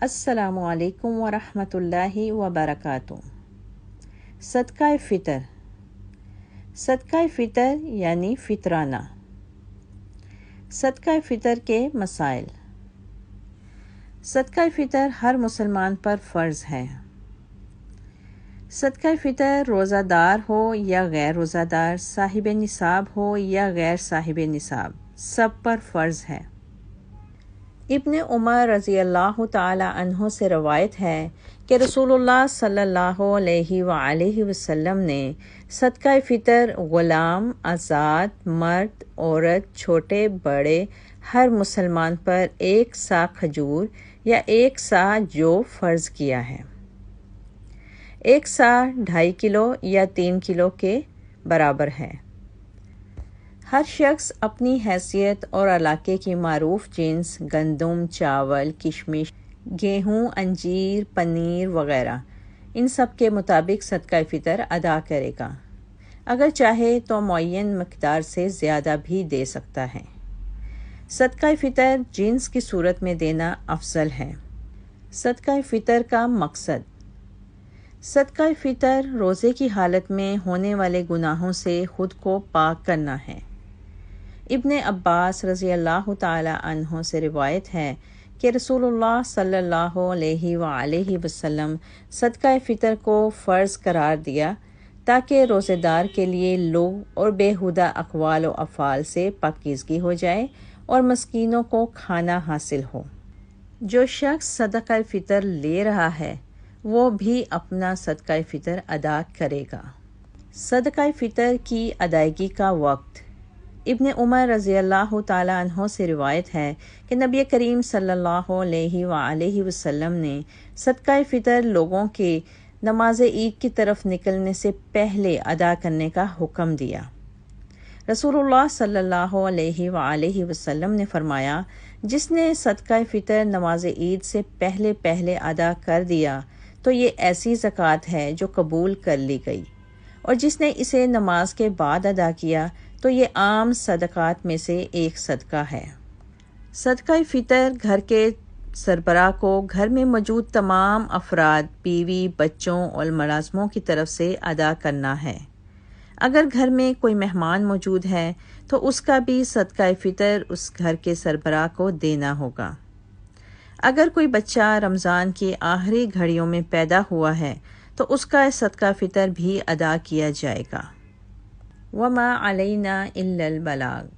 السلام علیکم ورحمۃ اللہ وبرکاتہ۔ صدقہ فطر۔ صدقہ فطر یعنی فطرانہ۔ صدقہ فطر کے مسائل۔ صدقہ فطر ہر مسلمان پر فرض ہے۔ صدقہ فطر روزہ دار ہو یا غیر روزہ دار، صاحب نصاب ہو یا غیر صاحب نصاب، سب پر فرض ہے۔ ابن عمر رضی اللہ تعالی عنہ سے روایت ہے کہ رسول اللہ صلی اللہ علیہ وآلہ وسلم نے صدقہ فطر غلام، آزاد، مرد، عورت، چھوٹے بڑے ہر مسلمان پر 1 سا کھجور یا 1 سا جو فرض کیا ہے۔ 1 سا 2.5 کلو یا 3 کلو کے برابر ہے۔ ہر شخص اپنی حیثیت اور علاقے کی معروف جنس گندم، چاول، کشمش، گیہوں، انجیر، پنیر وغیرہ ان سب کے مطابق صدقہ فطر ادا کرے گا۔ اگر چاہے تو معین مقدار سے زیادہ بھی دے سکتا ہے۔ صدقہ فطر جنس کی صورت میں دینا افضل ہے۔ صدقہ فطر کا مقصد۔ صدقہ فطر روزے کی حالت میں ہونے والے گناہوں سے خود کو پاک کرنا ہے۔ ابن عباس رضی اللہ تعالی عنہ سے روایت ہے کہ رسول اللہ صلی اللہ علیہ وآلہ وسلم صدقہ فطر کو فرض قرار دیا تاکہ روزے دار کے لیے لغو اور بیہودہ اقوال و افعال سے پاکیزگی ہو جائے اور مسکینوں کو کھانا حاصل ہو۔ جو شخص صدقہ فطر لے رہا ہے وہ بھی اپنا صدقہ فطر ادا کرے گا۔ صدقہ فطر کی ادائیگی کا وقت۔ ابن عمر رضی اللہ تعالی عنہ سے روایت ہے کہ نبی کریم صلی اللہ علیہ وآلہ وسلم نے صدقہ فطر لوگوں کے نماز عید کی طرف نکلنے سے پہلے ادا کرنے کا حکم دیا۔ رسول اللہ صلی اللہ علیہ وآلہ وسلم نے فرمایا، جس نے صدقہ فطر نماز عید سے پہلے ادا کر دیا تو یہ ایسی زکوٰۃ ہے جو قبول کر لی گئی، اور جس نے اسے نماز کے بعد ادا کیا تو یہ عام صدقات میں سے ایک صدقہ ہے۔ صدقہ فطر گھر کے سربراہ کو گھر میں موجود تمام افراد، بیوی، بچوں اور ملازموں کی طرف سے ادا کرنا ہے۔ اگر گھر میں کوئی مہمان موجود ہے تو اس کا بھی صدقہ فطر اس گھر کے سربراہ کو دینا ہوگا۔ اگر کوئی بچہ رمضان کی آخری گھڑیوں میں پیدا ہوا ہے تو اس کا صدقہ فطر بھی ادا کیا جائے گا۔ وَمَا عَلَيْنَا إِلَّا الْبَلَاغُ۔